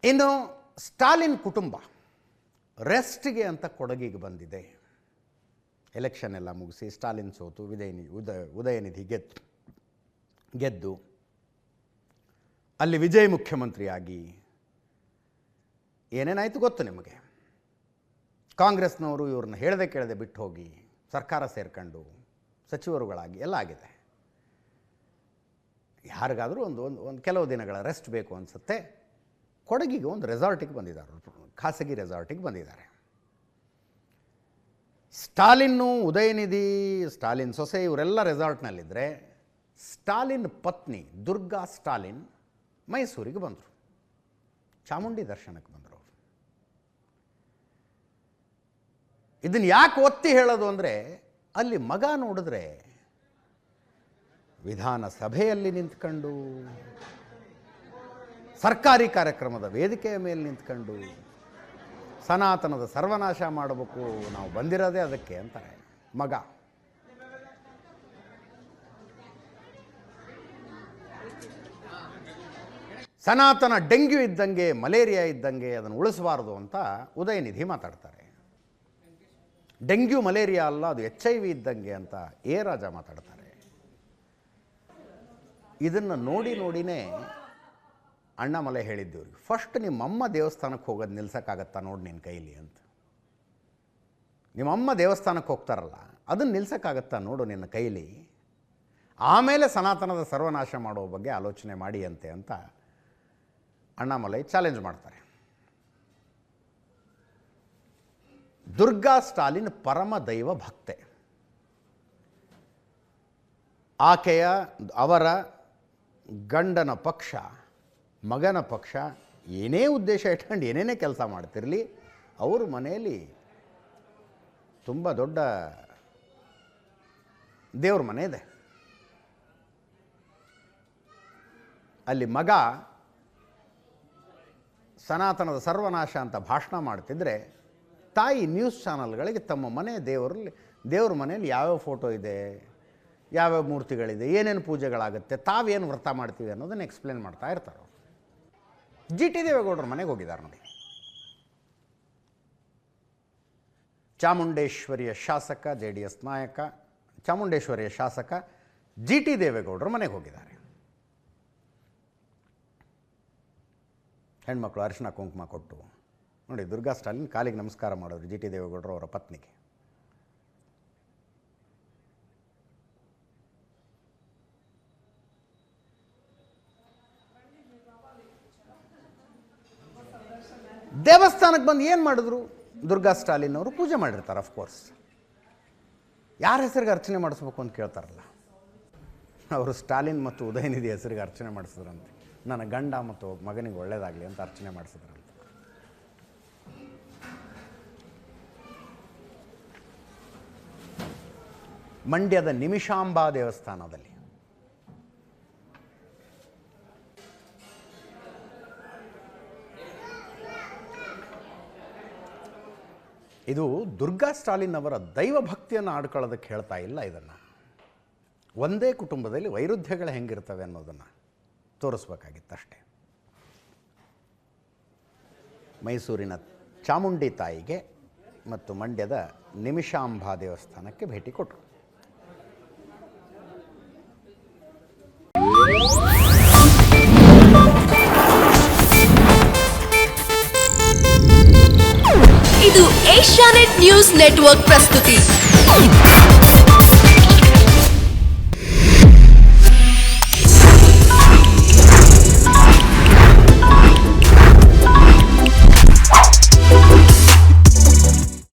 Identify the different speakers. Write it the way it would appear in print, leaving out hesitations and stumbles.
Speaker 1: ಇನ್ನು ಸ್ಟಾಲಿನ್ ಕುಟುಂಬ ರೆಸ್ಟ್ಗೆ ಅಂತ ಕೊಡಗಿಗೆ ಬಂದಿದೆ. ಎಲೆಕ್ಷನ್ ಎಲ್ಲ ಮುಗಿಸಿ ಸ್ಟಾಲಿನ್ ಸೋತು ಉದಯನಿಧಿ ಗೆದ್ದು ಅಲ್ಲಿ ವಿಜಯ್ ಮುಖ್ಯಮಂತ್ರಿಯಾಗಿ ಏನೇನಾಯಿತು ಗೊತ್ತು ನಿಮಗೆ. ಕಾಂಗ್ರೆಸ್ನವರು ಇವ್ರನ್ನ ಹೇಳದೆ ಕೇಳದೆ ಬಿಟ್ಟು ಹೋಗಿ ಸರ್ಕಾರ ಸೇರ್ಕೊಂಡು ಸಚಿವರುಗಳಾಗಿ ಎಲ್ಲ ಆಗಿದೆ. ಯಾರಿಗಾದರೂ ಒಂದು ಕೆಲವು ದಿನಗಳ ರೆಸ್ಟ್ ಬೇಕು ಅನಿಸುತ್ತೆ. ಕೊಡಗಿಗೆ ಒಂದು ರೆಸಾರ್ಟಿಗೆ ಬಂದಿದ್ದಾರೆ, ಖಾಸಗಿ ರೆಸಾರ್ಟಿಗೆ ಬಂದಿದ್ದಾರೆ. ಸ್ಟಾಲಿನ್ನು, ಉದಯನಿಧಿ, ಸ್ಟಾಲಿನ್ ಸೊಸೆ ಇವರೆಲ್ಲ ರೆಸಾರ್ಟ್ನಲ್ಲಿದ್ದರೆ ಸ್ಟಾಲಿನ್ ಪತ್ನಿ ದುರ್ಗಾ ಸ್ಟಾಲಿನ್ ಮೈಸೂರಿಗೆ ಬಂದರು, ಚಾಮುಂಡಿ ದರ್ಶನಕ್ಕೆ ಬಂದರು. ಇದನ್ನು ಯಾಕೆ ಒತ್ತಿ ಹೇಳೋದು ಅಂದರೆ ಅಲ್ಲಿ ಮಗ ನೋಡಿದ್ರೆ ವಿಧಾನಸಭೆಯಲ್ಲಿ ನಿಂತ್ಕೊಂಡು ಸರ್ಕಾರಿ ಕಾರ್ಯಕ್ರಮದ ವೇದಿಕೆಯ ಮೇಲೆ ನಿಂತ್ಕೊಂಡು ಸನಾತನದ ಸರ್ವನಾಶ ಮಾಡಬೇಕು, ನಾವು ಬಂದಿರೋದೇ ಅದಕ್ಕೆ ಅಂತಾರೆ ಮಗ. ಸನಾತನ ಡೆಂಗ್ಯೂ ಇದ್ದಂಗೆ, ಮಲೇರಿಯಾ ಇದ್ದಂಗೆ, ಅದನ್ನು ಉಳಿಸಬಾರ್ದು ಅಂತ ಉದಯನಿಧಿ ಮಾತಾಡ್ತಾರೆ. ಡೆಂಗ್ಯೂ ಮಲೇರಿಯಾ ಅಲ್ಲ, ಅದು HIV ಇದ್ದಂಗೆ ಅಂತ ರಾಜ ಮಾತಾಡ್ತಾರೆ. ಇದನ್ನು ನೋಡಿನೇ ಅಣ್ಣಾಮಲೈ ಹೇಳಿದ್ದೀವ್ರಿ, ಫಸ್ಟ್ ನಿಮ್ಮಮ್ಮ ದೇವಸ್ಥಾನಕ್ಕೆ ಹೋಗೋದು ನಿಲ್ಸೋಕ್ಕಾಗತ್ತಾ ನೋಡಿ ನಿನ್ನ ಕೈಲಿ ಅಂತ. ನಿಮ್ಮಮ್ಮ ದೇವಸ್ಥಾನಕ್ಕೆ ಹೋಗ್ತಾರಲ್ಲ, ಅದನ್ನು ನಿಲ್ಸೋಕ್ಕಾಗತ್ತಾ ನೋಡು ನಿನ್ನ ಕೈಲಿ, ಆಮೇಲೆ ಸನಾತನದ ಸರ್ವನಾಶ ಮಾಡೋ ಬಗ್ಗೆ ಆಲೋಚನೆ ಮಾಡಿ ಅಂತ ಅಣ್ಣಾಮಲೈ ಚಾಲೆಂಜ್ ಮಾಡ್ತಾರೆ. ದುರ್ಗಾ ಸ್ಟಾಲಿನ್ ಪರಮ ದೈವ ಭಕ್ತೆ. ಅವರ ಗಂಡನ ಪಕ್ಷ, ಮಗನ ಪಕ್ಷ ಏನೇ ಉದ್ದೇಶ ಇಟ್ಕೊಂಡು ಏನೇನೇ ಕೆಲಸ ಮಾಡ್ತಿರಲಿ, ಅವ್ರ ಮನೆಯಲ್ಲಿ ತುಂಬ ದೊಡ್ಡ ದೇವ್ರ ಮನೆ ಇದೆ. ಅಲ್ಲಿ ಮಗ ಸನಾತನದ ಸರ್ವನಾಶ ಅಂತ ಭಾಷಣ ಮಾಡ್ತಿದ್ರೆ ತಾಯಿ ನ್ಯೂಸ್ ಚಾನಲ್ಗಳಿಗೆ ತಮ್ಮ ಮನೆ ದೇವ್ರ ಮನೆಯಲ್ಲಿ ಯಾವ್ಯಾವ ಫೋಟೋ ಇದೆ, ಯಾವ್ಯಾವ ಮೂರ್ತಿಗಳಿದೆ, ಏನೇನು ಪೂಜೆಗಳಾಗುತ್ತೆ, ತಾವೇನು ವ್ರತ ಮಾಡ್ತೀವಿ ಅನ್ನೋದನ್ನು ಎಕ್ಸ್ಪ್ಲೇನ್ ಮಾಡ್ತಾ ಇರ್ತಾರೆ. GT ದೇವೇಗೌಡರ ಮನೆಗೆ ಹೋಗಿದ್ದಾರೆ ನೋಡಿ. ಚಾಮುಂಡೇಶ್ವರಿಯ ಶಾಸಕ, JDS ನಾಯಕ, ಚಾಮುಂಡೇಶ್ವರಿಯ ಶಾಸಕ GT ದೇವೇಗೌಡರ ಮನೆಗೆ ಹೋಗಿದ್ದಾರೆ. ಹೆಣ್ಮಕ್ಳು ಅರಿಶಿನ ಕುಂಕುಮ ಕೊಟ್ಟು ನೋಡಿ, ದುರ್ಗಾ ಸ್ಟಾಲಿನ್ ಕಾಲಿಗೆ ನಮಸ್ಕಾರ ಮಾಡೋರು GT ದೇವೇಗೌಡರು ಅವರ ಪತ್ನಿಗೆ. ದೇವಸ್ಥಾನಕ್ಕೆ ಬಂದು ಏನು ಮಾಡಿದ್ರು? ದುರ್ಗಾ ಸ್ಟಾಲಿನ್ ಅವರು ಪೂಜೆ ಮಾಡಿರ್ತಾರೆ. ಅಫ್ಕೋರ್ಸ್ ಯಾರ ಹೆಸರಿಗೆ ಅರ್ಚನೆ ಮಾಡಿಸ್ಬೇಕು ಅಂತ ಕೇಳ್ತಾರಲ್ಲ, ಅವರು ಸ್ಟಾಲಿನ್ ಮತ್ತು ಉದಯನಿಧಿ ಹೆಸರಿಗೆ ಅರ್ಚನೆ ಮಾಡಿಸಿದ್ರಂತೆ. ನನ್ನ ಗಂಡ ಮತ್ತು ಮಗನಿಗೆ ಒಳ್ಳೇದಾಗಲಿ ಅಂತ ಅರ್ಚನೆ ಮಾಡಿಸಿದ್ರಂತೆ. ಮಂಡ್ಯದ ನಿಮಿಷಾಂಬಾ ದೇವಸ್ಥಾನದಲ್ಲಿ ಇದು ದುರ್ಗಾ ಸ್ಟಾಲಿನ್ ಅವರ ದೈವ ಭಕ್ತಿಯನ್ನು ಆಡ್ಕೊಳ್ಳೋದಕ್ಕೆ ಹೇಳ್ತಾ ಇಲ್ಲ. ಇದನ್ನು ಒಂದೇ ಕುಟುಂಬದಲ್ಲಿ ವೈರುಧ್ಯಗಳು ಹೆಂಗಿರ್ತವೆ ಅನ್ನೋದನ್ನು ತೋರಿಸ್ಬೇಕಾಗಿತ್ತಷ್ಟೇ. ಮೈಸೂರಿನ ಚಾಮುಂಡಿ ತಾಯಿಗೆ ಮತ್ತು ಮಂಡ್ಯದ ನಿಮಿಷಾಂಬಾ ದೇವಸ್ಥಾನಕ್ಕೆ ಭೇಟಿ ಕೊಟ್ಟರು.
Speaker 2: ಇದು ಏಷ್ಯಾನೆಟ್ ನ್ಯೂಸ್ ನೆಟ್ವರ್ಕ್ ಪ್ರಸ್ತುತಿ.